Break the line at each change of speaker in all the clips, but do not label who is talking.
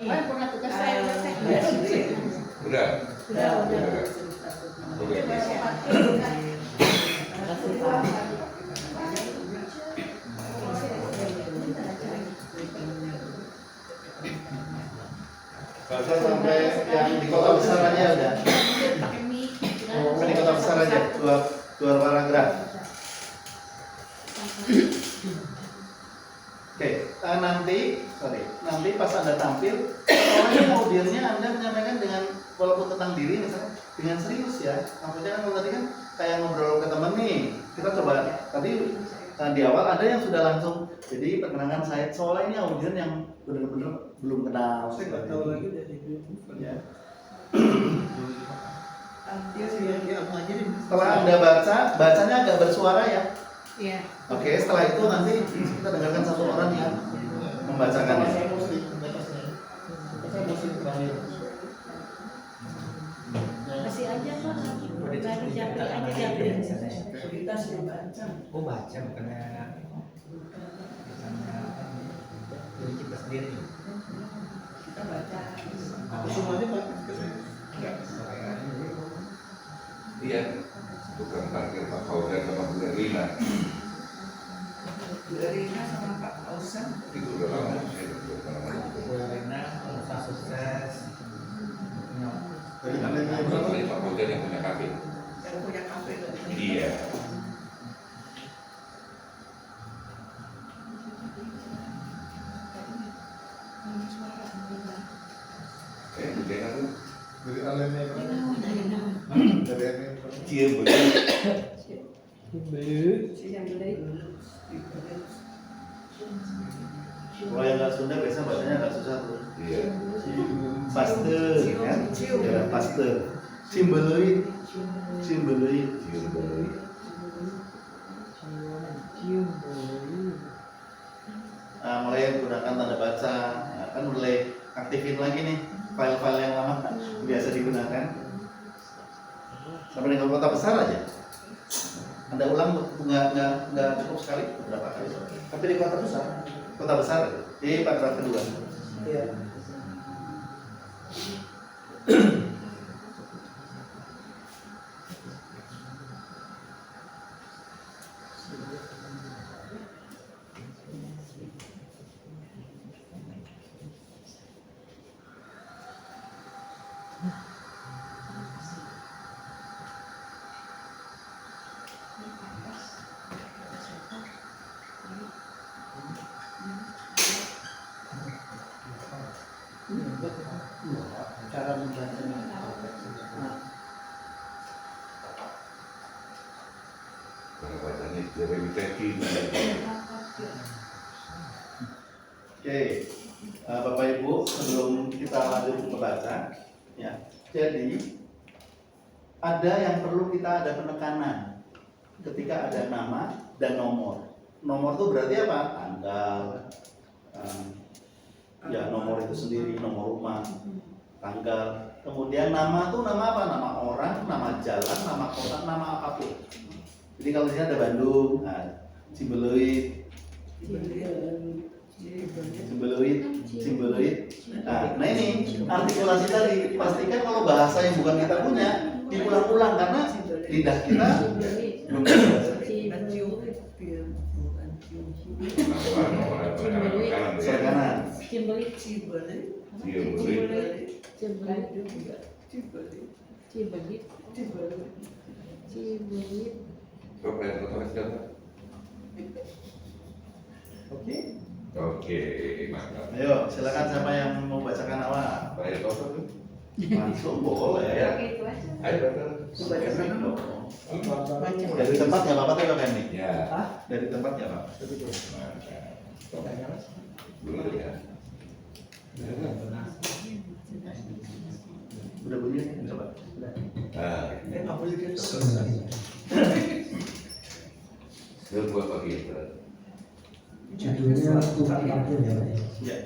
Oh, pernah tugas saya.
Udah.
Bahasa sampai yang di kota besar aja udah. Kan di kota besar aja, dua paragraf. Oke, nanti pas Anda tampil, soalnya audionya Anda menyampaikan dengan walaupun tentang diri misalnya dengan serius ya. Maksudnya kan kalau tadi kan kayak ngobrol ke temen nih, kita coba tadi di awal ada yang sudah langsung jadi perkenalkan saya, soalnya ini audiens yang benar-benar belum kenal.
Saya nggak tahu lagi dari YouTube.
Ya.
Dia apa aja nih?
Setelah Anda bacanya agak bersuara ya.
Iya.
Oke, setelah itu nanti kita dengarkan satu orang yang membacakannya.
Saya mesti terakhir.
Kasih aja Pak. Baru Japri aja Japri.
Kita sih baca.
Oh baca bukannya diri kita sendiri.
Kita baca. Semuanya Pak.
Iya. Bukan parkir Pak Fauzan sama Bu Rina.
Bu Rina sama Pak Fauzan.
Itu udah lama saya udah pernah.
Bu Rina usaha sukses.
Ini Pak Fauzan yang punya kafe.
Yang punya kafe.
Iya. Udah kan?
Dari alemnya kan? Dari alemnya.
Cium betul.
Kalau yang nggak Sunda biasanya bacanya nggak susah tuh.
Iya.
Paste, kan? Ya, paste. Cimbeleuit. Cimbeleuit.
Cium betul.
Nah, mulai gunakan tanda baca. Nah, kan mulai aktifin lagi nih file-file yang lama biasa digunakan. Sampai dengan kota besar aja. Anda ulang nggak cukup sekali, berapa kali? Tapi di kota besar, di paragraf kedua.
Iya.
Cara membacanya.
Kalau bacanya jadi teki.
Oke, Bapak Ibu, sebelum kita lanjut ke baca, ya. Jadi ada yang perlu kita ada penekanan ketika ada nama dan nomor. Nomor itu berarti apa? Tanggal, ya nomor itu sendiri, nomor rumah, tanggal. Kemudian nama tuh nama apa? Nama orang, nama jalan, nama kota, nama apapun. Jadi kalau di sini ada Bandung, nah, Cimbeleuit. Nah ini artikulasi tadi, pastikan kalau bahasa yang bukan kita punya diulang-ulang karena lidah kita belum terbiasa. Serkanan.
Cimbelit.
Coba yang pertama siapa? Oke, mantap.
Ayo, silakan siapa yang mau bacakan awal.
Bayar total tuh.
Langsung boleh ya.
Ayo total.
Dari tempat nggak apa-apa tuh kan nih?
Ya.
Dari tempat nggak apa-apa.
Mantap. Dulu ya.
Udah bunyi coba.
Apa sih kita? Sebuah pagi itu.
Judulnya Tuhan Akhir ya.
Ya.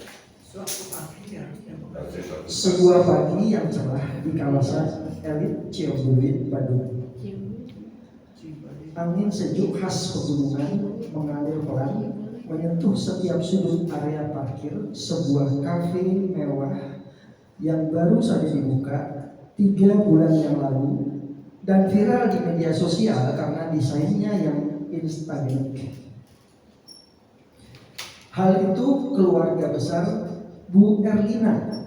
Sebuah pagi yang cerah di kawasan elit Ciumbulin, Bandung. Angin sejuk khas pegunungan mengalir pelan menyentuh setiap sudut area parkir sebuah kafe mewah yang baru saja dibuka 3 bulan yang lalu dan viral di media sosial karena desainnya yang instagramik. Hal itu keluarga besar Bu Erlina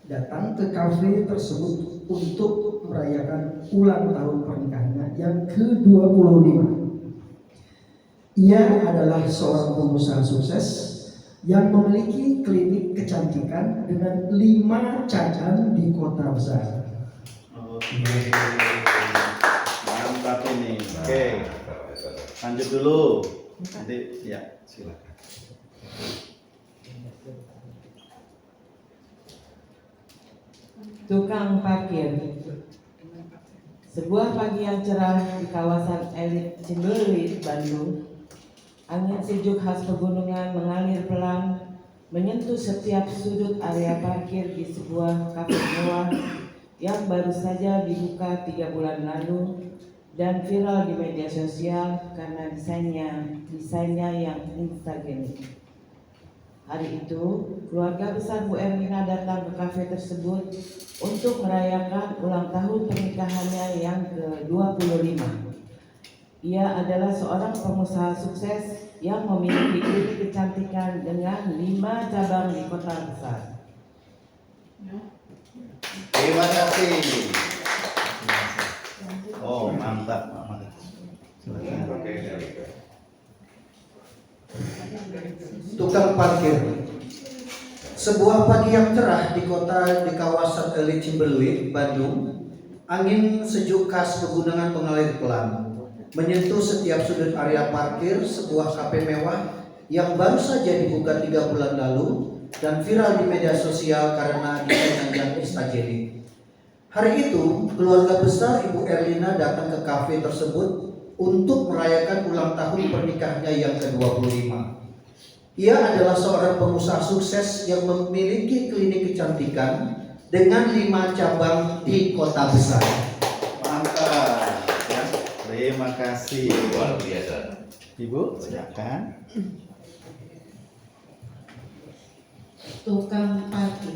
datang ke kafe tersebut untuk merayakan ulang tahun pernikahannya yang ke-25. Ia adalah seorang pengusaha sukses yang memiliki klinik kecantikan dengan 5 cabang di kota besar.
Oke, mantap ini. Oke, lanjut dulu. Nanti ya, silakan.
Tukang parkir. Sebuah pagi yang cerah di kawasan elit Cimbeli, Bandung. Angin sejuk khas pegunungan mengalir pelan, menyentuh setiap sudut area parkir di sebuah kafe mewah yang baru saja dibuka 3 bulan lalu dan viral di media sosial karena desainnya yang instagramik. Hari itu, keluarga besar Bu Erlina datang ke kafe tersebut untuk merayakan ulang tahun pernikahannya yang ke-25. Ia adalah seorang pengusaha sukses yang memiliki klinik kecantikan dengan 5 cabang di kota besar.
Terima kasih. Oh, mantap. Silakan.
Tukang parkir. Sebuah pagi yang cerah di kawasan elit Cimbeli, Bandung. Angin sejuk khas pegunungan mengalir pelan, menyentuh setiap sudut area parkir sebuah kafe mewah yang baru saja dibuka 3 bulan lalu dan viral di media sosial karena desain yang instagramik. Hari itu, keluarga besar Ibu Erlina datang ke kafe tersebut untuk merayakan ulang tahun pernikahannya yang ke-25. Ia adalah seorang pengusaha sukses yang memiliki klinik kecantikan dengan 5 cabang di kota besar.
Mantap. Ya, terima kasih.
Luar biasa.
Ibu, silakan.
Tukang parkir.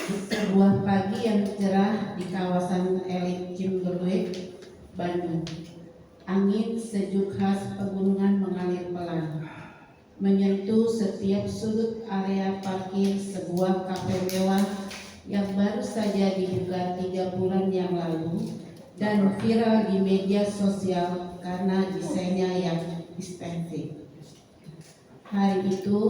Sebuah pagi yang cerah di kawasan elit Cimbeli, Bandung. Angin sejuk khas pegunungan mengalir pelan, menyentuh setiap sudut area parkir sebuah kafe mewah yang baru saja dibuka 3 bulan yang lalu dan viral di media sosial karena desainnya yang estetik. Hari itu,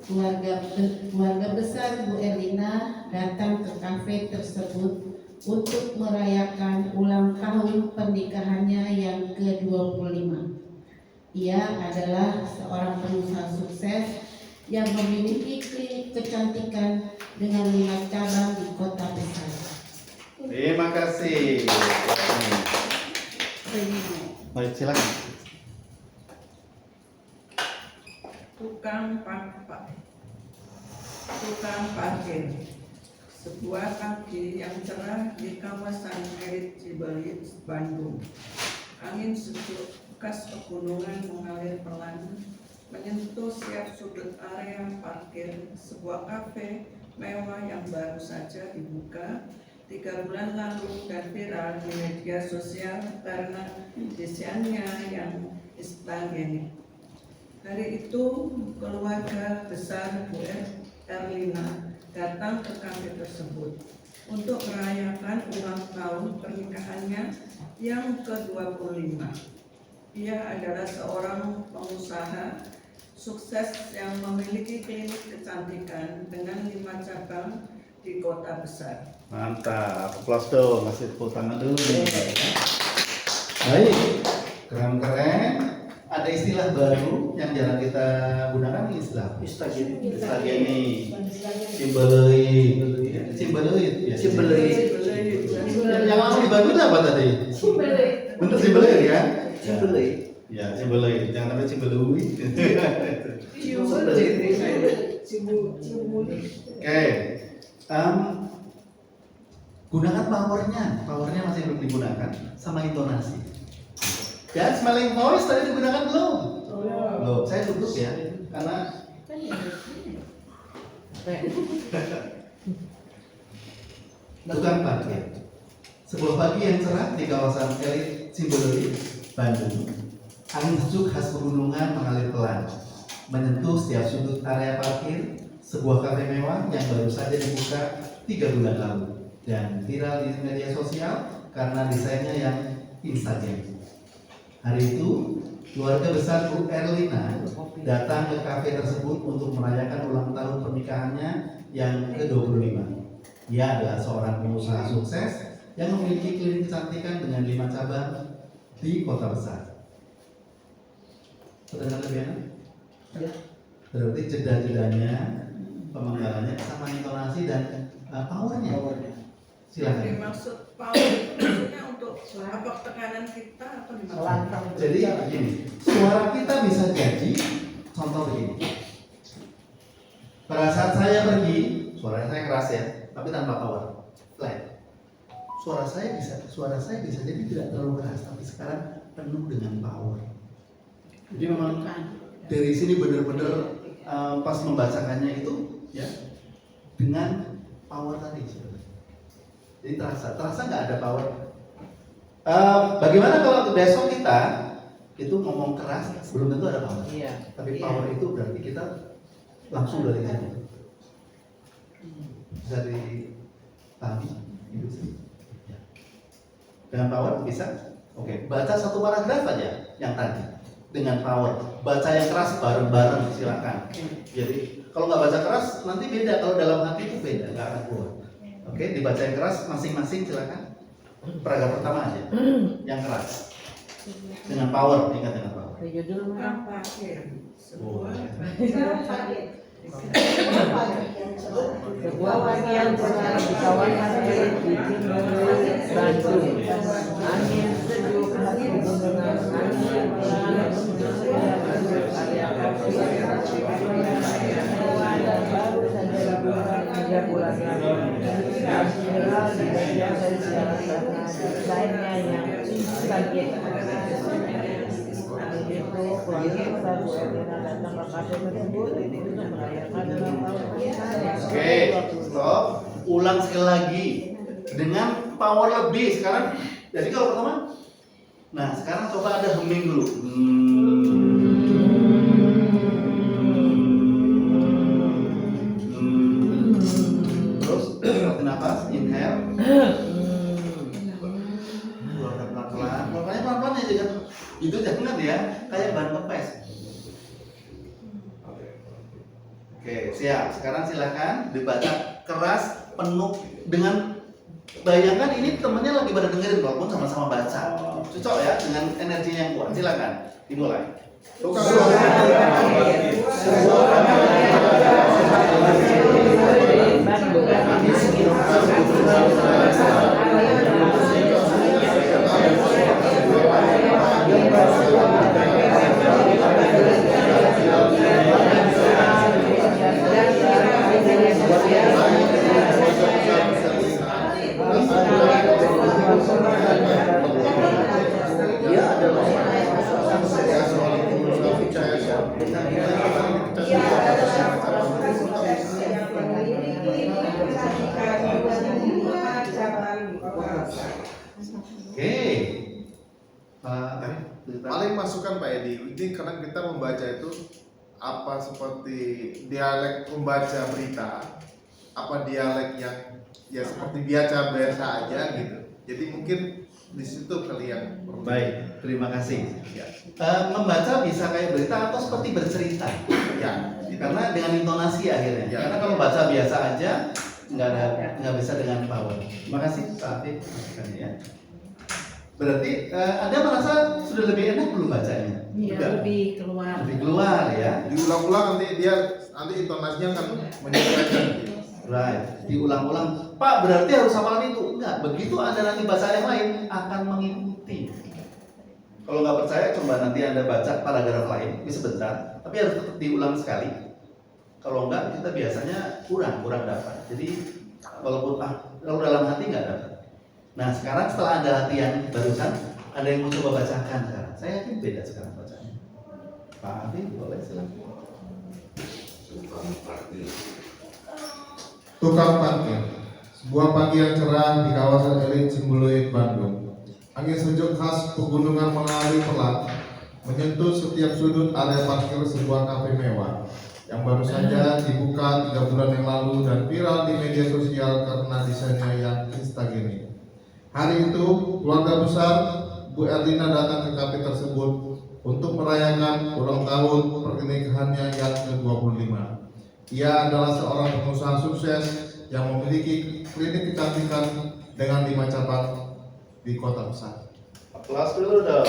keluarga besar Bu Erlina datang ke kafe tersebut untuk merayakan ulang tahun pernikahannya yang ke-25. Ia adalah seorang pengusaha sukses yang memiliki klinik kecantikan dengan 5 cabang di kota besar.
Terima kasih. Baik, silakan.
Tukang parkir. Sebuah pagi yang cerah di kawasan elit Cimbeli, Bandung. Angin sejuk khas pegunungan mengalir pelan, menyentuh setiap sudut area parkir sebuah kafe mewah yang baru saja dibuka 3 bulan lalu dan viral di media sosial karena desainnya yang instagramik. Hari itu, keluarga besar Bu Erlina datang ke kafe tersebut untuk merayakan ulang tahun pernikahannya yang ke-25. Ia adalah seorang pengusaha sukses yang memiliki klinik kecantikan dengan 5 cabang di kota besar.
Mantap, aplaus dong, kasih tepuk tangan dulu. Baik, keren-keren. Ada istilah baru yang jarang kita gunakan, istilah
Instagramik.
Cimbeli.
Cimbeli.
Yang lama di Bandung apa tadi? Untuk Cimbeli ya?
Cimbeli.
Ya, Cimbeli. Jangan namanya Cimbelui. Oke. Gunakan powernya. Powernya masih belum digunakan sama intonasi. Ya, smelling voice tadi digunakan belum? Loh, saya duduk ya, karena Tukang parkir. Sebuah pagi yang cerah di kawasan elit Cimbelui, Bandung. Angin sejuk khas pegunungan mengalir pelan, menyentuh setiap sudut area parkir sebuah kafe mewah yang baru saja dibuka 3 bulan lalu dan viral di media sosial karena desainnya yang Instagram. Hari itu, keluarga besar Bu Erlina datang ke kafe tersebut untuk merayakan ulang tahun pernikahannya yang ke-25. Ia adalah seorang pengusaha sukses yang memiliki klinik kecantikan dengan 5 cabang di kota besar. Terdengar lebih enak? Ya. Berarti jeda-jedanya, pemenggalannya sama intonasi dan powernya.
Jadi
Silakan.
maksud power itu maksudnya untuk apa tekanan kita atau gimana?
Jadi begini, suara kita bisa jadi contoh begini. Pada saat saya pergi, suara saya keras ya, tapi tanpa power, flat. Suara saya bisa jadi tidak terlalu keras, tapi sekarang penuh dengan power. Jadi memang dari sini benar-benar pas membacakannya itu ya dengan power tadi. Jadi terasa nggak ada power. Bagaimana kalau besok kita itu ngomong keras, belum tentu ada power.
Iya.
Tapi power itu berarti kita langsung dari sini. Bisa dipahami? Gitu sih. Ya. Dengan power bisa? Oke, baca satu paragraf aja yang tadi dengan power. Baca yang keras bareng-bareng silakan. Jadi kalau nggak baca keras nanti beda. Kalau dalam hati itu beda, nggak akan keluar. Oke, dibaca yang keras masing-masing silakan. Paragraf pertama aja, yang keras dengan power, ingat dengan power.
Judul
Tukang parkir sebuah
sebuah bagian cerah di kawasan elit di Cimbelui, Bandung. Angin sejuk khas pegunungan, angin pelan menyentuh area parkir dan baru saja dibuka 3 bulan lalu. Dan viral di media sosial karena desainnya yang Instagram. Itu keluarga besar Bu Erlina datang ke kafe tersebut untuk merayakan ulang tahun pernikahannya.
Oke, stop. Ulang sekali lagi dengan power lebih sekarang. Jadi kalau pertama, nah sekarang coba ada humming dulu. Terus tarik nafas, inhale. Keluarkan pelan-pelan. Keluarkannya pelan-pelan aja kan. Itu jangan ya, kayak ban kempes. Oke, siap. Sekarang silakan dibaca keras, penuh dengan bayangkan ini temennya lagi pada dengerin walaupun sama-sama baca. Cocok ya dengan energi yang kuat. Silakan dimulai. Dia adalah
Paling masukan Pak Edi, ini karena kita membaca itu apa seperti dialek pembaca berita, apa dialek yang ya seperti biasa aja gitu. Jadi mungkin di situ kali yang
baik. Terima kasih. Ya. Membaca bisa kayak berita atau seperti bercerita.
ya
Karena dengan intonasi akhirnya.
Ya.
Karena kalau baca biasa aja nggak bisa dengan power. Terima kasih Pak Afif masukannya ya. Berarti Anda merasa sudah lebih enak belum bacanya?
Iya,
Sudah?
lebih keluar.
Lebih keluar ya.
diulang-ulang nanti intonasinya akan menyesuaikan.
Right. Diulang-ulang. Pak berarti harus hafalan itu? Enggak. Begitu Anda nanti baca yang lain akan mengikuti. Kalau nggak percaya coba nanti Anda baca paragraf lain, bisa sebentar, tapi harus tetap diulang sekali. Kalau enggak kita biasanya kurang dapat. Jadi walaupun kalau dalam hati nggak dapat. Nah sekarang setelah Anda latihan barusan, ada yang mau coba bacakan sekarang. Saya yakin beda sekarang bacanya. Pak Afif boleh silakan.
Tukang parkir.
Tukang parkir. Sebuah pagi yang cerah di kawasan elit Cimbuluit, Bandung. Angin sejuk khas pegunungan mengalir pelan, menyentuh setiap sudut area parkir sebuah kafe mewah yang baru saja dibuka 3 bulan yang lalu dan viral di media sosial karena desainnya yang instagraming. Hari itu, keluarga besar Bu Erlina datang ke kafe tersebut untuk merayakan ulang tahun pernikahannya yang ke-25. Ia adalah seorang pengusaha sukses yang memiliki klinik kecantikan dengan 5 cabang di kota besar.
Aplaus dulu dong.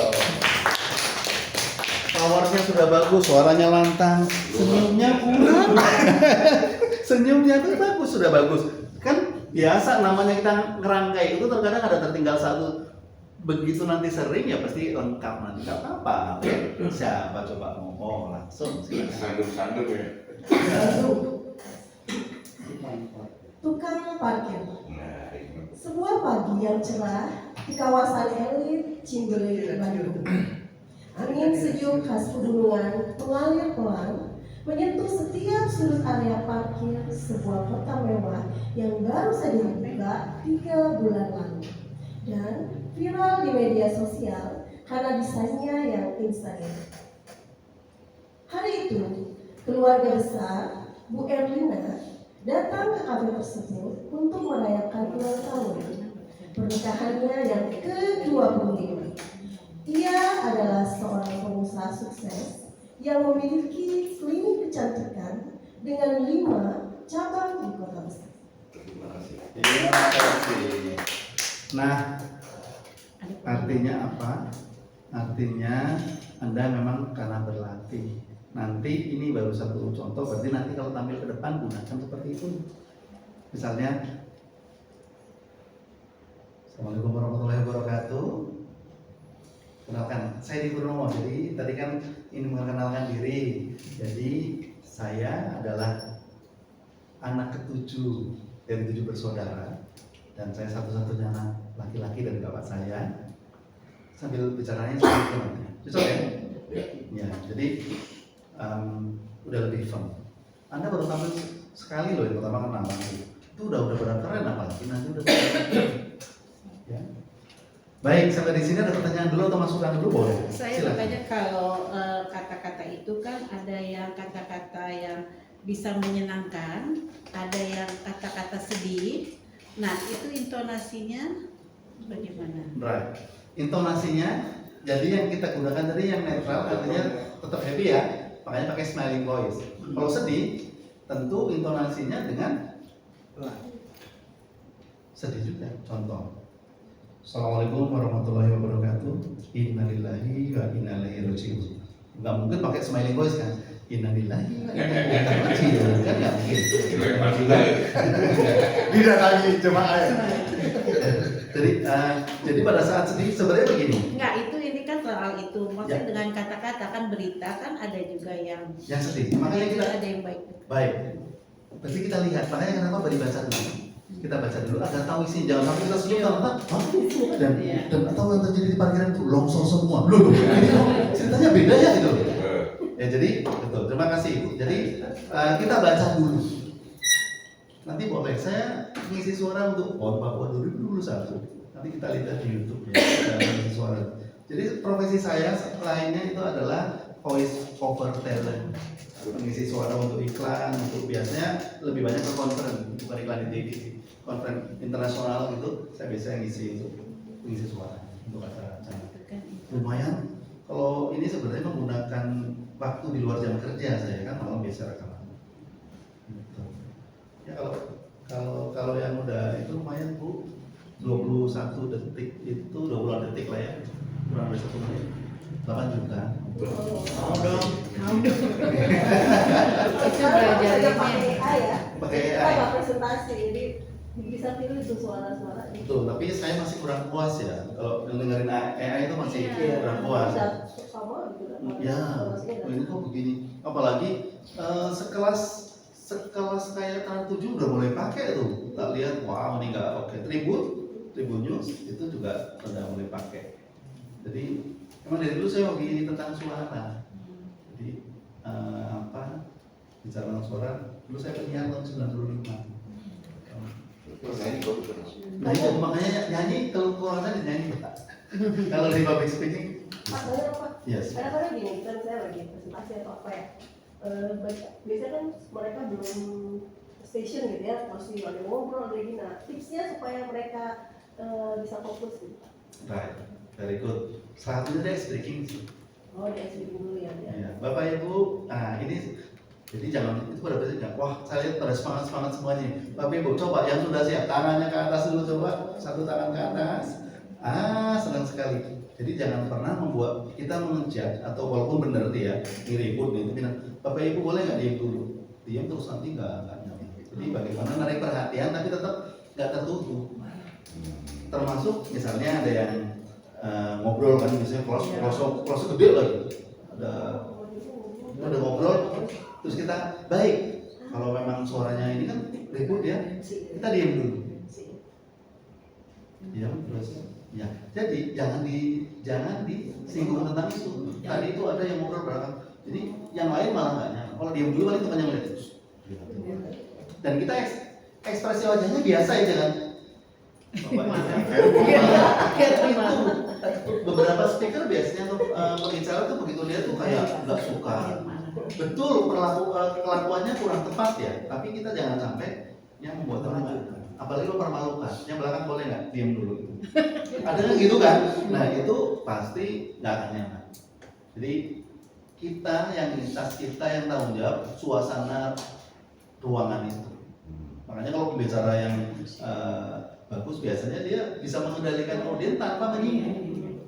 Powernya sudah bagus, suaranya lantang, senyumnya kurang. Senyumnya tuh bagus, sudah bagus. Kan biasa namanya kita ngerangkai itu terkadang ada tertinggal satu. Begitu nanti sering ya pasti lengkap nanti. Gak apa-apa. Oke. Siapa coba ngomong langsung. Silakan.
Sandur ya.
Tukang parkir.
Nah, ini.
Sebuah pagi yang cerah di kawasan elit Cimbuluit, Bandung. Angin sejuk khas pegunungan mengalir pelan, menyentuh setiap sudut area parkir sebuah kota mewah yang baru saja dibuka 3 bulan lalu dan viral di media sosial karena desainnya yang instagram. Hari itu, keluarga besar Bu Erlina datang ke kafe tersebut untuk merayakan ulang tahun pernikahannya yang ke-25. Ia adalah seorang pengusaha sukses yang memiliki klinik kecantikan dengan 5 cabang di kota besar.
Terima kasih.
Terima kasih. Nah, artinya apa? Artinya Anda memang karena berlatih. Nanti ini baru satu contoh, berarti nanti kalau tampil ke depan gunakan seperti itu. Misalnya, Assalamualaikum warahmatullahi wabarakatuh. Kenalkan, saya Di Purnomo. Jadi tadi kan ini mengenalkan diri. Jadi saya adalah anak ke-7 dari 7 bersaudara dan saya satu-satunya anak laki-laki dari bapak saya. Sambil bicaranya seperti itu nanti. Cocok ya? Ya, jadi udah lebih firm. Anda baru tampil sekali loh yang pertama kan nama itu udah benar keren apalagi nanti udah ya. Baik, sampai di sini ada pertanyaan dulu atau masukan dulu boleh?
Saya
Silakan.
bertanya kalau kata-kata itu kan ada yang kata-kata yang bisa menyenangkan, ada yang kata-kata sedih. Nah, itu intonasinya bagaimana?
Right. Intonasinya jadi yang kita gunakan tadi yang netral artinya tetap happy ya. Makanya pakai smiling voice. Kalau sedih, tentu intonasinya dengan sedih juga. Contoh. Assalamualaikum warahmatullahi wabarakatuh. Innalillahi wa inna ilaihi raji'un. Nggak mungkin pakai smiling voice kan? Innalillahi wa inna ilaihi raji'un. Kan nggak mungkin.
Didatangi jemaah ya.
Jadi pada saat sedih sebenarnya begini.
Enggak, ini kan soal itu. Maksudnya dengan kata-kata kan berita kan ada juga yang
Yang sedih. Makanya kita
ada yang baik.
baik. Berarti kita lihat. Makanya kenapa beri baca dulu. Kita baca dulu agar tahu isi. Jangan sampai kita senyum dan atau yang terjadi di parkiran itu longsor semua. Loh, ceritanya beda ya gitu. Ya jadi betul. Terima kasih Ibu. Jadi kita baca dulu. Nanti boleh saya mengisi suara untuk PON Papua 2021. Nanti kita lihat di YouTube ya. Mengisi suara. Jadi profesi saya lainnya itu adalah voice over talent. Mengisi suara untuk iklan, untuk biasanya lebih banyak ke conference, bukan iklan di TV sih. Conference internasional gitu, saya biasanya ngisi untuk mengisi suara untuk acara-acara. Lumayan. Kalau ini sebenarnya menggunakan waktu di luar jam kerja saya kan malam biasa rekaman. Gitu. Ya kalau yang udah itu lumayan Bu, 21 detik itu 20 detik lah ya, kurang dari 1 menit, 8 juta.
Mau
dong.
Itu belajar
Kita
ini.
pakai AI ya.
Pakai
Kita
AI.
nggak presentasi, jadi bisa tiru itu suara-suara.
Betul, tapi saya masih kurang puas ya. Kalau dengerin AI itu masih
Iya.
kurang puas.
Bisa sama gitu kan.
Ya, ini kok begini. Apalagi sekelas kayak Trans 7 udah mulai pakai tuh. Kita lihat, wow ini nggak oke. Tribun News itu juga udah mulai pakai. Jadi emang dari dulu saya hobi tentang suara. Jadi bicara tentang suara. Dulu saya penyiar tahun 95. Nah itu makanya nyanyi kalau keluarnya nyanyi Pak. Kalau di public speaking,
Pak, bener Pak.
yes.
Kadang-kadang gini, kan saya lagi presentasi atau apa ya, biasanya kan mereka belum station gitu ya, masih ada ngobrol, ada gini. Nah, tipsnya supaya mereka bisa fokus gitu Pak.
Right, very good. Salah satunya dia speaking sih.
Oh, di SBB dulu ya.
Ya, Bapak Ibu, nah ini jadi jangan itu pada prinsipnya. Wah, saya lihat pada semangat semuanya. Bapak Ibu coba yang sudah siap tangannya ke atas dulu, coba satu tangan ke atas. Senang sekali. Jadi jangan pernah membuat kita mengejat atau walaupun benar dia ngeribut nih, tapi Bapak Ibu boleh nggak diam dulu? Diam terus nanti nggak nyampe. Jadi bagaimana menarik perhatian tapi tetap nggak tertutup. Termasuk misalnya ada yang ngobrol kan, misalnya close gede lagi. Ada ngobrol, terus kita baik. Kalau memang suaranya ini kan ribut ya, kita diam dulu. Diam terus. Ya, jadi jangan disinggung tentang itu. Tadi itu ada yang ngobrol belakang. Jadi yang lain malah nggak nyaman. Kalau diam dulu paling temannya ngeliat terus. Dan kita ekspresi wajahnya biasa ya, jangan. Beberapa speaker biasanya berbicara tuh begitu dia tuh kayak nggak suka. Betul kelakuannya kurang tepat ya. Tapi kita jangan sampai yang membuat orang nggak. Apalagi lo permalukan, yang belakang boleh nggak diam dulu. Ada yang gitu kan? Nah itu pasti nggak akan nyaman. Jadi kita yang lintas, kita yang tanggung jawab suasana ruangan itu. Makanya kalau pembicara yang bagus biasanya dia bisa mengendalikan audiens tanpa menyinggung.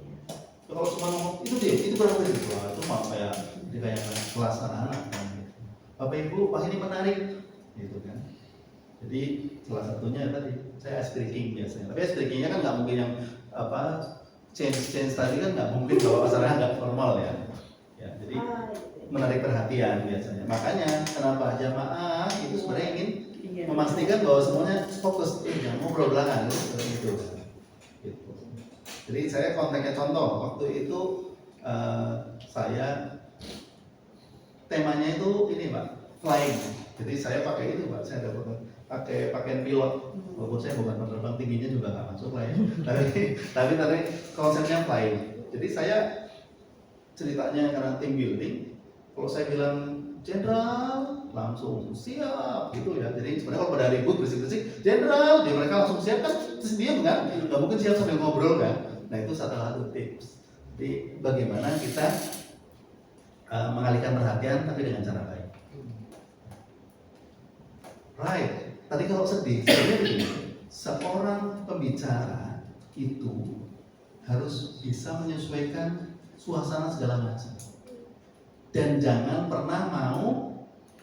Kalau cuma ngomong itu dia, itu berapa itu? Wah, itu mah kayak kelas anak-anak kan. Bapak Ibu, wah ini menarik, gitu kan. Jadi salah satunya tadi saya ice breaking biasanya. Tapi ice breakingnya kan nggak mungkin yang change tadi kan nggak mungkin kalau asalnya nggak formal ya. Ya jadi menarik perhatian biasanya. Makanya kenapa jamaah itu sebenarnya ingin memastikan bahwa semuanya fokus, jangan ngobrol belakang gitu. Jadi saya konteksnya contoh waktu itu saya temanya itu ini Pak, flying. Jadi saya pakai itu Pak, saya dapat pakai pakaian pilot. Walaupun saya bukan penerbang, tingginya juga nggak masuk lah ya. tapi konsepnya flying. Jadi saya ceritanya karena team building, kalau saya bilang jenderal langsung siap gitu ya. Jadi sebenarnya kalau pada ribut berisik-berisik jenderal, dia mereka langsung siap kan, terus diam kan, nggak mungkin siap sambil ngobrol kan. Nah itu salah satu tips. Jadi bagaimana kita mengalihkan perhatian tapi dengan cara baik. Right. Tadi kalau sedih, sebenarnya begini, seorang pembicara itu harus bisa menyesuaikan suasana segala macam. Dan jangan pernah mau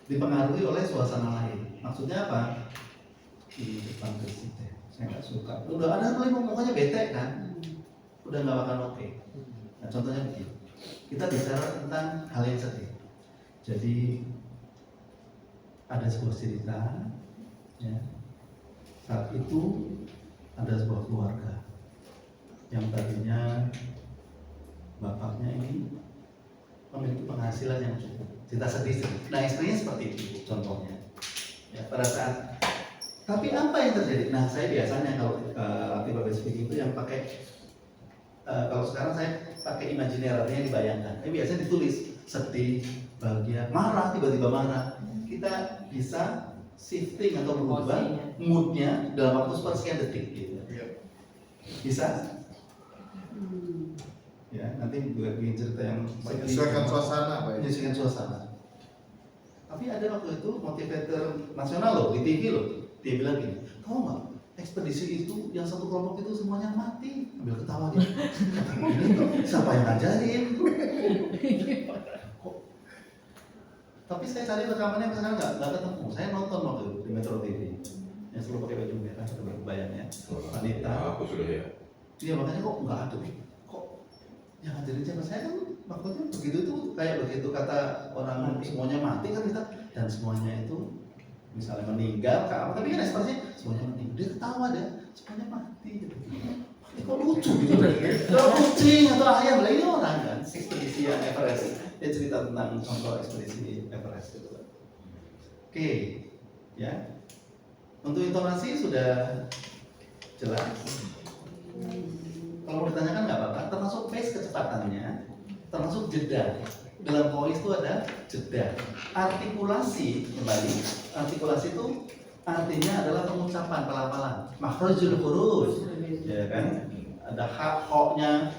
dipengaruhi oleh suasana lain. Maksudnya apa? Di depan presiden, saya nggak suka. Udah ada mulai mukanya bete kan? Udah nggak akan oke. Nah contohnya begini, kita bicara tentang hal yang sedih. Jadi ada sebuah cerita, ya. Saat itu ada sebuah keluarga yang tadinya bapaknya ini memiliki penghasilan yang cukup. Cerita sedih. Nah istrinya seperti itu contohnya. Ya, pada saat tapi apa yang terjadi? Nah saya biasanya kalau latih public speaking itu yang pakai kalau sekarang saya pakai imajiner, artinya dibayangkan. Tapi biasanya ditulis sedih, bahagia, marah, tiba-tiba marah. Kita bisa shifting atau berubah moodnya dalam waktu sepersekian detik gitu. Bisa? Ya, nanti bikin cerita yang
menyesuaikan suasana, Pak.
Menyesuaikan suasana. Tapi ada waktu itu motivator nasional loh, di TV loh. Dia bilang gini, tahu nggak? Ekspedisi itu yang satu kelompok itu semuanya mati. Ambil ketawa dia. Siapa yang ngajarin? Tapi saya cari rekamannya sekarang nggak ketemu. Saya nonton waktu itu di Metro TV yang selalu pakai baju merah, coba bayangnya wanita.
Aku sudah ya.
Iya makanya kok nggak ada kok yang ngajarin siapa? Saya kan maksudnya begitu tuh kayak begitu kata orang semuanya mati kan kita, dan semuanya itu misalnya meninggal apa, tapi kan ekspresinya semuanya meninggal, dia ketawa deh semuanya mati gitu. Kok lucu gitu kan? Kalau kucing atau ayam lah, ini orang kan ekspedisi yang Everest. Dia cerita tentang contoh ekspedisi Everest itu. Oke, ya. Untuk intonasi sudah Jelas? Kalau mau ditanyakan nggak apa-apa, termasuk pace kecepatannya, termasuk jeda. Dalam voice itu ada jeda. Artikulasi, kembali, artikulasi itu artinya adalah pengucapan, pelafalan. Makhrajul huruf, ya kan? Ada hak, hoknya,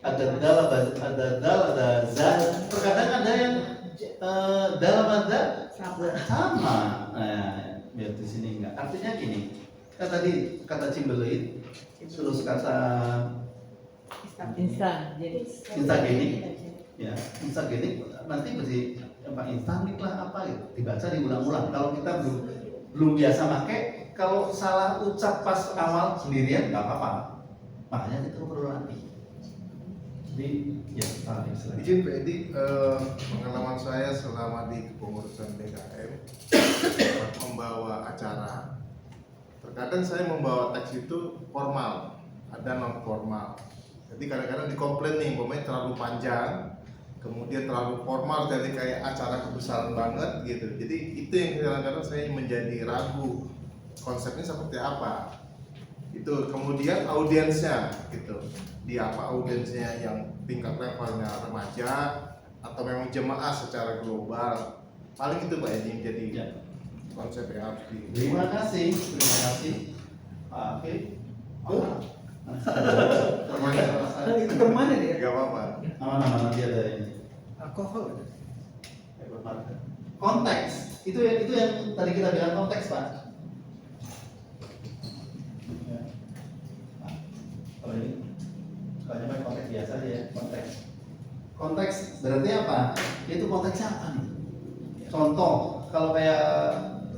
ada dal, ada zal. Terkadang ada yang dalam ada sama. Nah, biar di sini enggak. Artinya gini, kan tadi kata Cimbeluit, terus kata
Instan. Jadi
instagenik, ya instagenik nanti mesti apa instanik lah apa gitu, dibaca diulang-ulang. Kalau kita belum biasa pakai, kalau salah ucap pas awal sendirian nggak apa-apa, makanya kita perlu latih. Jadi ya silakan.
Izin Pak Edi, pengalaman saya selama di kepengurusan DKM membawa acara, terkadang saya membawa teks itu formal, ada non formal. Jadi kadang-kadang dikomplain nih, pemain terlalu panjang, kemudian terlalu formal, jadi kayak acara kebesaran banget gitu. Jadi itu yang kadang-kadang saya menjadi ragu konsepnya seperti apa. Itu kemudian audiensnya gitu, di apa audiensnya, yang tingkat levelnya remaja atau memang jemaah secara global. Paling itu Pak Edi jadi
Ya.
konsep yang harus di.
Terima kasih Pak Afif.
Itu kemana dia?
Gak apa-apa.
Aman-aman dia ada ini.
Alkohol.
Konteks itu yang tadi kita bilang konteks Pak. Ya. Nah, kalau ini soalnya pakai konteks biasa aja ya, konteks. Konteks berarti apa? Itu konteksnya apa nih? Contoh, kalau kayak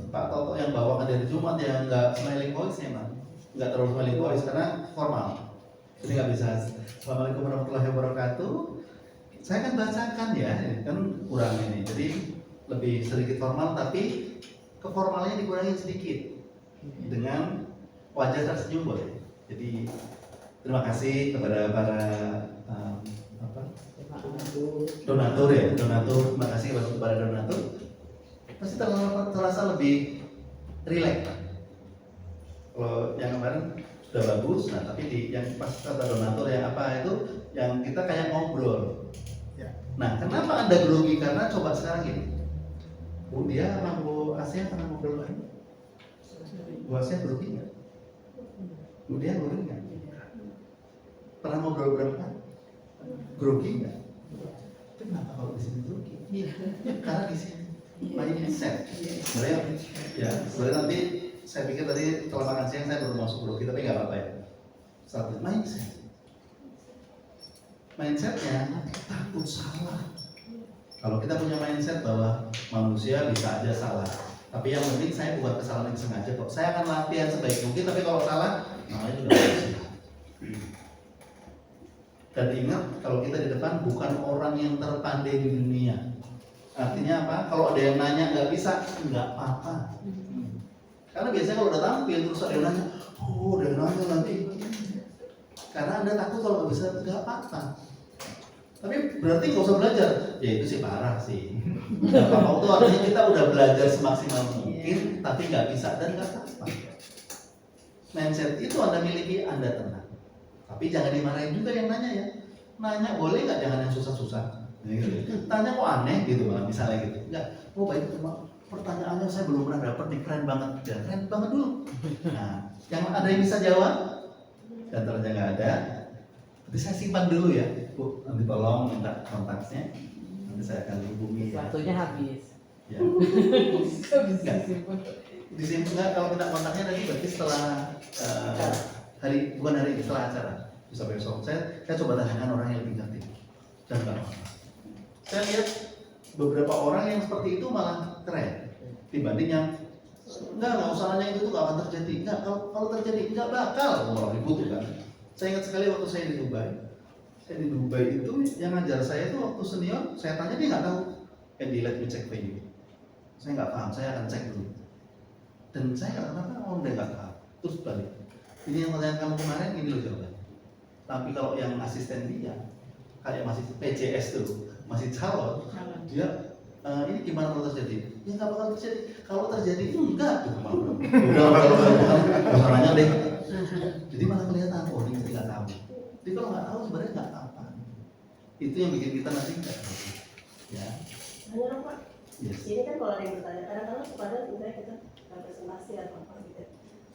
Pak Toto yang bawakan dari Jumat yang nggak smiling voice ya Pak, nggak terlalu smiling voice karena formal. Jadi nggak bisa. Assalamualaikum warahmatullahi wabarakatuh. Saya kan bacakan ya, kan kurang ini. Jadi lebih sedikit formal, tapi keformalnya dikurangi sedikit dengan wajah tersenyum boleh. Jadi terima kasih kepada para donatur ya, donatur. Terima kasih kepada donatur. Pasti terasa lebih rileks. Kalau yang kemarin sudah bagus, nah tapi yang pas kata donatur yang apa itu, yang kita kayak ngobrol.
Ya.
Nah, kenapa Anda grogi? Karena coba sekarang gini. Bu dia sama Bu Asia pernah ngobrol lagi? Bu Asia grogi nggak? Bu dia grogi nggak? Pernah ngobrol berapa kali? Grogi nggak? Kenapa kalau di sini grogi? Karena di sini mindset. Sebenarnya ya, sebenarnya nanti saya pikir tadi setelah makan siang saya baru masuk grogi, tapi nggak apa-apa ya. Satu mindset. Mindsetnya takut salah. Kalau kita punya mindset bahwa manusia bisa aja salah, tapi yang penting saya buat kesalahan yang sengaja kok. Saya akan latihan sebaik mungkin, tapi kalau salah, namanya juga manusia. Dan ingat, kalau kita di depan bukan orang yang terpandai di dunia. Artinya apa? Kalau ada yang nanya nggak bisa, nggak apa-apa. Karena biasanya kalau udah tampil terus ada yang nanya, oh udah nanya nanti. Karena Anda takut kalau nggak bisa, nggak apa-apa. Tapi berarti nggak usah belajar. Ya itu sih parah sih. Nggak apa-apa itu artinya kita udah belajar semaksimal mungkin, tapi nggak bisa dan nggak apa-apa. Mindset itu Anda miliki, Anda tenang. Tapi jangan dimarahin juga yang nanya ya. Nanya boleh nggak, jangan yang susah-susah. Tanya kok aneh gitu malah misalnya gitu. Enggak, oh baik cuma pertanyaannya saya belum pernah dapat nih, keren banget. Ya, keren banget dulu. Nah, yang ada yang bisa jawab? Dan ternyata nggak ada. Nanti saya simpan dulu ya, Bu. Nanti tolong minta kontaknya. Nanti saya akan hubungi.
waktunya habis.
Ya. Disimpan nggak? Kalau minta kontaknya nanti berarti setelah bukan hari setelah acara. Bisa besok. Saya coba tanyakan orang yang lebih ngerti. Dan nggak apa-apa. Saya lihat beberapa orang yang seperti itu malah keren dibanding yang nggak usah nanya itu tuh nggak akan terjadi. Nggak, kalau terjadi nggak bakal malah ribut kan. Saya ingat sekali waktu saya di Dubai. Saya di Dubai itu yang ngajar saya itu waktu senior, saya tanya dia nggak tahu. Let me check for you. Saya nggak paham, saya akan cek dulu. Dan saya kata-kata, oh dia nggak paham. Terus balik. Ini yang pertanyaan kamu kemarin, ini loh jawabannya. Tapi kalau yang asisten dia, kayak masih PJS tuh, masih calon, dia ini gimana kalau terjadi? Ya nggak bakal terjadi. Kalau terjadi enggak, udah kalau nanya deh. Jadi kalau nggak tahu sebenarnya nggak apa. Itu yang bikin kita nanti nggak tahu. Ya.
Hanya dong Pak,
Yes.
ini kan kalau ada yang bertanya, kadang-kadang kepada misalnya kita presentasi atau apa gitu,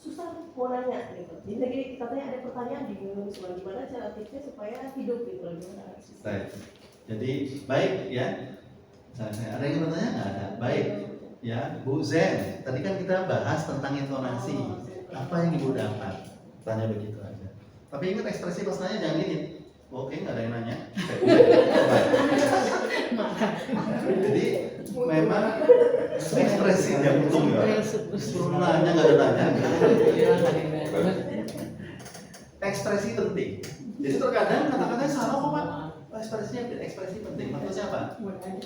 susah mau nanya gitu. Jadi lagi katanya ada pertanyaan bingung, gimana cara tipsnya supaya hidup gitu loh, gimana?
Baik. Jadi baik ya. Ada yang bertanya nggak ada? Baik. Ya, Bu Zen. Tadi kan kita bahas tentang intonasi. Apa yang Ibu dapat? Tanya begitu aja. Tapi ingat ekspresi pas nanya jangan gini. Oke, nggak ada yang nanya. Jadi memang ekspresinya untung ya. Suruh nanya nggak ada nanya. Ekspresi penting. Jadi terkadang kata-katanya salah kok Pak. Ekspresi penting. Maksudnya apa?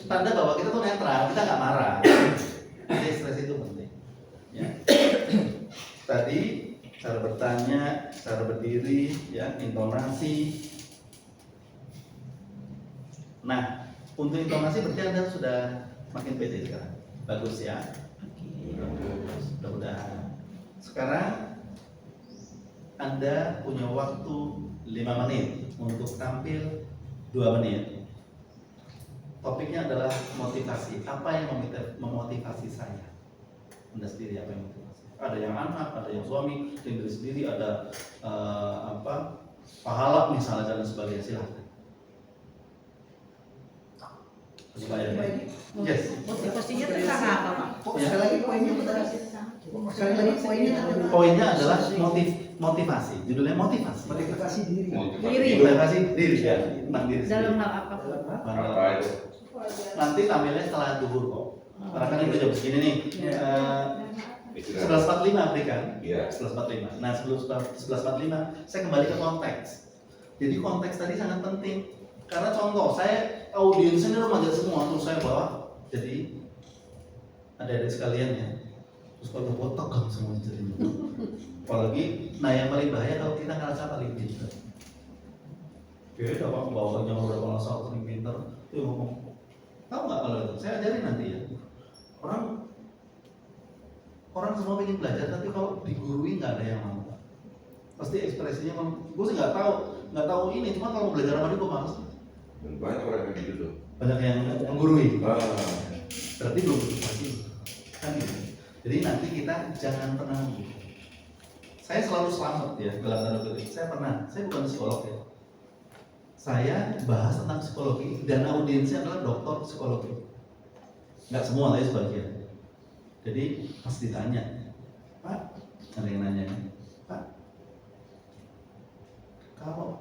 Tanda bahwa kita tuh netral, kita nggak marah. Jadi ekspresi itu penting. Ya. Tadi cara bertanya, cara berdiri, ya, intonasi. Nah, untuk intonasi berarti Anda sudah makin pede sekarang. Bagus ya. Mudah-mudahan. Sekarang Anda punya waktu 5 menit untuk tampil 2 menit. Topiknya adalah motivasi. Apa yang memotivasi saya? Anda sendiri apa yang motivasi? Ada yang anak, ada yang suami, diri sendiri, ada pahala misalnya dan sebagainya. Silahkan. Yes.
Motivasinya tentang apa Pak?
Sekali lagi poinnya benar. Sekali lagi poinnya adalah
Poinnya adalah motivasi. Judulnya motivasi.
motivasi diri.
Motivasi diri ya, tentang diri
Dalam
sendiri.
hal apa Pak?
Apa itu?
Nanti tampilnya setelah duhur kok. Karena kan itu jam segini nih. 11.45 berikan.
Iya.
11.45. Nah, 11.45 saya kembali ke konteks. Jadi konteks tadi sangat penting. Karena contoh, saya audiensnya remaja semua, terus saya bawa. Jadi ada sekalian ya. Terus kalau buat tegang semua jadi. Apalagi, nah yang paling bahaya kalau kita ngerasa paling pintar. Beda Pak, bawanya udah merasa paling pintar. Dia ngomong, tahu nggak kalau itu? Saya ajarin nanti ya. Orang semua pengen belajar, tapi kalau digurui nggak ada yang mau. Pasti ekspresinya, gue sih nggak tahu ini. Cuma kalau belajar sama dia gue males.
Dan banyak orang yang gitu tuh.
Banyak yang menggurui.
Ah.
Berarti belum motivasi. Kan gitu. Jadi nanti kita jangan pernah menggurui. Saya selalu selamat ya dalam tanda kutip. Saya bukan psikolog ya. Saya bahas tentang psikologi dan audiensnya adalah dokter psikologi. Nggak semua, tapi sebagian. Jadi pas ditanya, Pak, ada yang nanya, Pak, kalau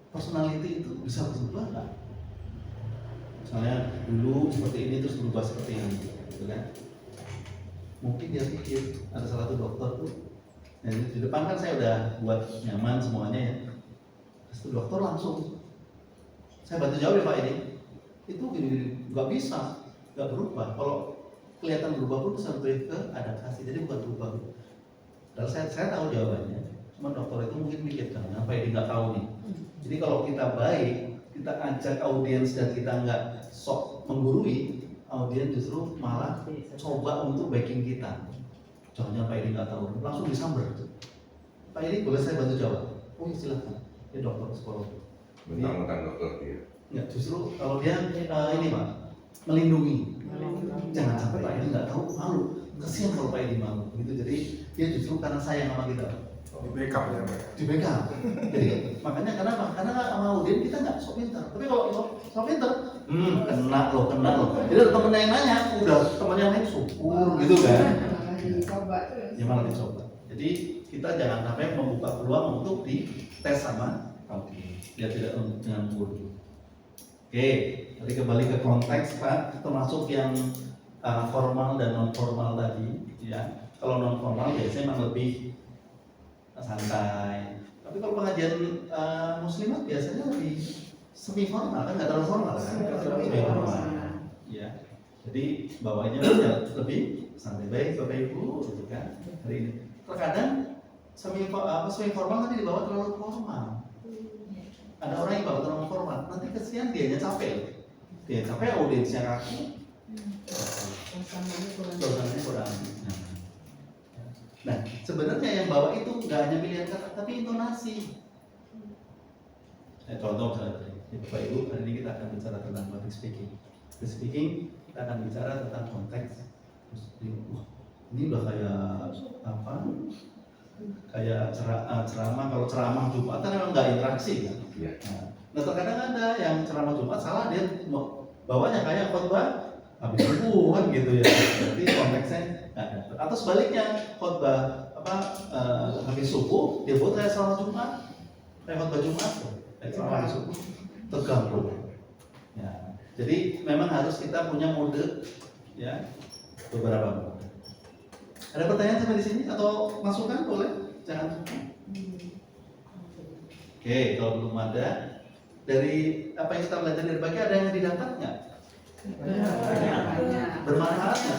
personality itu bisa berubah nggak? Misalnya dulu seperti ini terus berubah seperti ini, gitu kan? Mungkin dia pikir ada salah satu dokter tuh, dan di depan kan saya udah buat nyaman semuanya ya. Terus tuh dokter langsung, saya bantu jawab ya Pak ini, itu gini nggak bisa, nggak berubah. Kalau kelihatan berubah pun sampai ke adaptasi, jadi bukan berubah. Dan saya tahu jawabannya, cuma dokter itu mungkin mikir kan, apa yang dia nggak tahu nih. Jadi kalau kita baik, kita ajak audiens dan kita nggak sok menggurui, audiens justru malah coba untuk backing kita. Contohnya Pak Edi nggak tahu, langsung disamber. Pak Edi boleh saya bantu jawab? Oh silakan, dia dokter psikologi.
Mentang-mentang dokter dia.
Nggak, justru kalau dia ini Pak, melindungi. Jangan sampai Pak Edi nggak tahu, malu. Kasihan kalau Pak Edi malu. Gitu. Jadi dia justru karena sayang sama kita.
Di backup ya Pak.
Di backup. Jadi makanya kenapa? Karena sama audiens kita nggak sok pintar. Tapi kalau sok pintar, kena loh. Jadi ada temen yang nanya, udah temen yang lain syukur gitu kan. Ya malah dicoba. Jadi kita jangan sampai membuka peluang untuk dites sama audiens. Dia tidak dengan guru. Oke, nanti kembali ke konteks Pak, termasuk yang formal dan non formal tadi. Ya, kalau non formal biasanya memang lebih santai. Tapi kalau pengajian muslimat biasanya lebih semi formal kan, nggak terlalu formal kan? Semi formal. Ya, jadi bawahnya lebih santai. Baik Bapak Ibu, gitu kan? Hari ini terkadang semi formal nanti dibawa terlalu formal. Ada orang yang bawa terlalu formal, nanti kesian dianya capek. Dia capek, audiensnya kaku. Suasananya kurang. Nah, sebenarnya yang bawa itu nggak hanya pilihan kata, tapi intonasi. Contoh misalnya, Bapak Ibu, hari ini kita akan bicara tentang public speaking. Public speaking, kita akan bicara tentang konteks. Terus, ini udah kayak apa? Kayak ceramah. Kalau ceramah Jumat kan memang nggak interaksi kan?
Iya.
Nah terkadang ada yang ceramah Jumat salah, dia bawanya kayak khotbah habis subuh kan gitu ya. Berarti konteksnya nggak dapat. Atau sebaliknya khotbah habis subuh dia buat kayak ceramah Jumat, kayak khotbah Jumat, kayak ceramah habis subuh, terganggu. Ya, jadi memang harus kita punya mode ya beberapa mode. Ada pertanyaan sampai di sini atau masukan boleh? Jangan sungkan. Oke, kalau belum ada, dari apa yang kita belajar dari pagi ada yang didapat nggak? Bermanfaat nggak?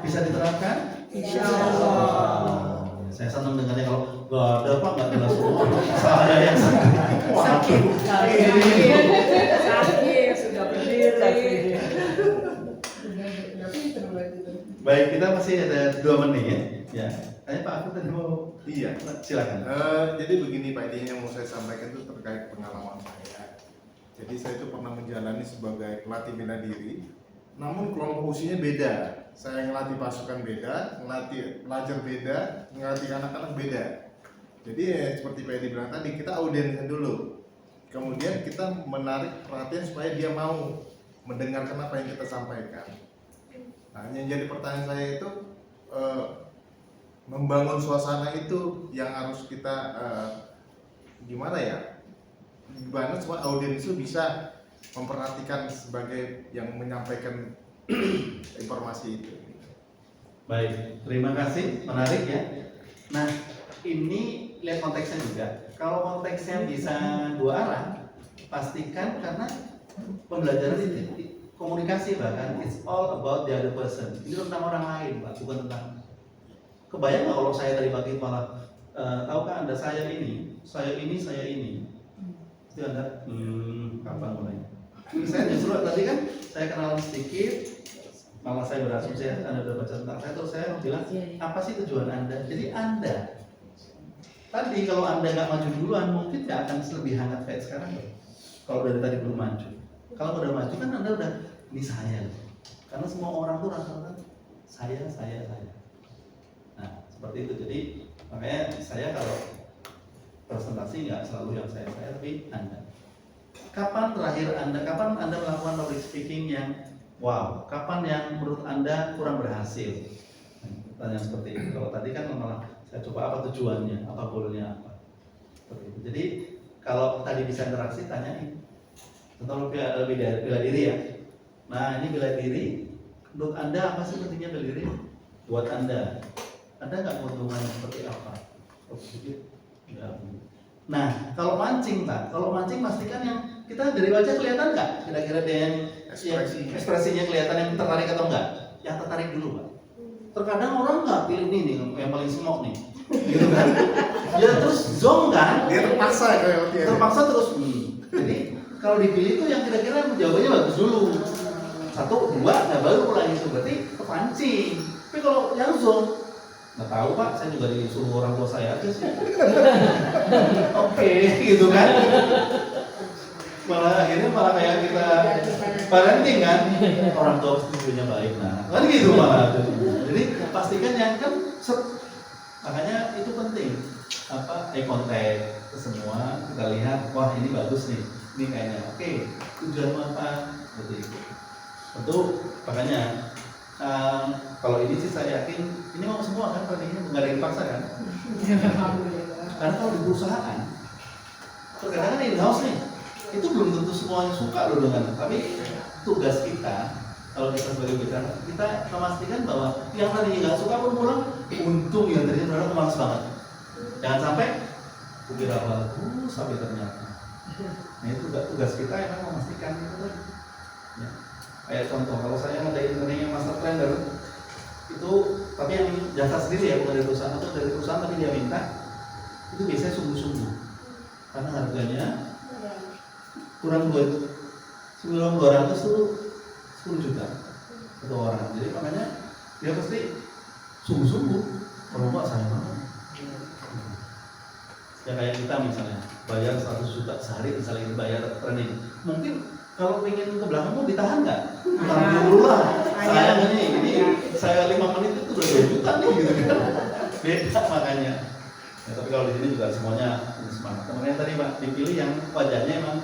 Bisa diterapkan?
Insya Allah.
Saya senang dengarnya kalau nggak ada apa nggak jelas semua. Saya yang sakit.
Sakit sudah berdiri.
Baik, kita masih ada 2 menit ya. Tanya Pak, aku tadi mau.
Iya.
Silakan.
Jadi begini Pak, ini yang mau saya sampaikan itu terkait pengalaman saya. Jadi saya itu pernah menjalani sebagai pelatih bela diri, namun kelompok usianya beda. Saya ngelatih pasukan beda, ngelatih pelajar beda, ngelatih anak-anak beda. Jadi seperti Pak Edi bilang tadi, kita audiensnya dulu. Kemudian kita menarik perhatian supaya dia mau mendengarkan apa yang kita sampaikan. Nah, yang jadi pertanyaan saya itu membangun suasana itu yang harus kita gimana ya? Gimana supaya audiens itu bisa memperhatikan sebagai yang menyampaikan informasi itu.
Baik, terima kasih, menarik ya. Nah, ini lihat konteksnya juga. Kalau konteksnya bisa 2 arah, pastikan karena pembelajaran ini komunikasi bahkan it's all about the other person. Ini tentang orang lain, Pak, bukan tentang. Kebayang nggak kalau saya tadi pagi malah tahukah Anda saya ini. Itu Anda kapan mulainya? Saya justru tadi kan saya kenalan sedikit, malah saya berasumsi Anda sudah baca tentang saya, terus saya bilang apa sih tujuan Anda? Jadi Anda tadi kalau Anda nggak maju duluan mungkin nggak akan lebih hangat kayak sekarang ya. Kalau dari tadi belum maju. Kalau udah maju kan Anda udah ini saya. Karena semua orang tuh rata-rata saya. Nah seperti itu. Jadi makanya saya kalau presentasi nggak selalu yang saya tapi Anda. Kapan Anda melakukan public speaking yang wow? Kapan yang menurut Anda kurang berhasil? Pertanyaan seperti itu. Kalau tadi kan malah saya coba apa tujuannya, apa goalnya apa. Seperti itu. Jadi kalau tadi bisa interaksi tanyain. Contoh lebih dari bela diri ya. Nah ini bela diri. Menurut Anda apa sih pentingnya bela diri? Buat Anda nggak keuntungannya seperti apa? Nah kalau mancing Pak, pastikan yang kita dari wajah kelihatan nggak? Kira-kira dia yang ekspresinya kelihatan yang tertarik atau enggak? Yang tertarik dulu Pak. Terkadang orang nggak pilih ini yang paling semok nih, gitu kan? Ya terus zong kan?
Dia terpaksa kayak
terus. Jadi kalau dipilih itu yang kira-kira jawabannya bagus dulu. 1, 2, nah baru pulang itu berarti kepancing. Tapi kalau yang zong nggak tahu Pak, saya juga disuruh orang tua saya aja sih. Oke, gitu kan? Akhirnya malah kayak kita parenting kan, orang tua setujunya baik, nah kan gitu malah. Jadi pastikan yang kan makanya itu penting eye contact ke semua, kita lihat wah ini bagus nih, ini kayaknya oke, tujuanmu apa, seperti itu. Tentu makanya kalau ini sih saya yakin ini mau semua kan, tadinya nggak ada yang dipaksa kan. Karena kalau di perusahaan terkadang kan in-house nih, itu belum tentu semuanya suka loh dengan, tapi tugas kita kalau kita sebagai bicara, kita memastikan bahwa yang tadinya nggak suka pun pulang, untung yang tadinya ternyata malas banget. Jangan sampai kira bagus sampai ternyata. Nah itu tugas kita yang memastikan itu. Ya. Kayak contoh, kalau saya ngadain training master planner itu, tapi yang jasa sendiri ya, bukan dari perusahaan atau dari perusahaan tapi dia minta, itu biasanya sungguh-sungguh karena harganya kurang 200 tuh 10 juta satu orang. Jadi makanya dia pasti sungguh-sungguh. Kalau enggak saya mau. Ya kayak kita misalnya bayar 100 juta sehari misalnya dibayar training. Mungkin kalau pengen ke belakang mau ditahan nggak? Tahan dulu lah. Sayang ini saya 5 menit itu udah 2 juta nih gitu kan. Beda makanya. Ya, tapi kalau di sini juga semuanya semangat. Makanya tadi Pak dipilih yang wajahnya emang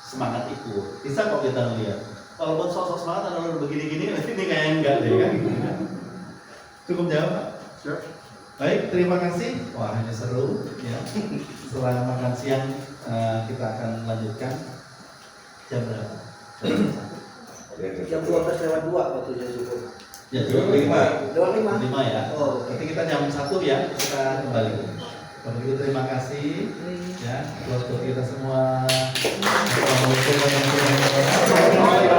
semangat ikut. Bisa kok kita lihat. Walaupun sosok semangat ada begini-gini, ini kayak enggak deh kan. Cukup jawab Pak?
Siap.
Baik, terima kasih. Wah, ini seru ya. Setelah makan siang kita akan lanjutkan jam berapa?
Jam 12:02 waktunya cukup.
Ya, jam 5.
25.
Ya.
Oh,
Nanti kita jam 1 ya, kita kembali. Kalau begitu terima kasih ya buat kita semua. Assalamualaikum warahmatullahi wabarakatuh.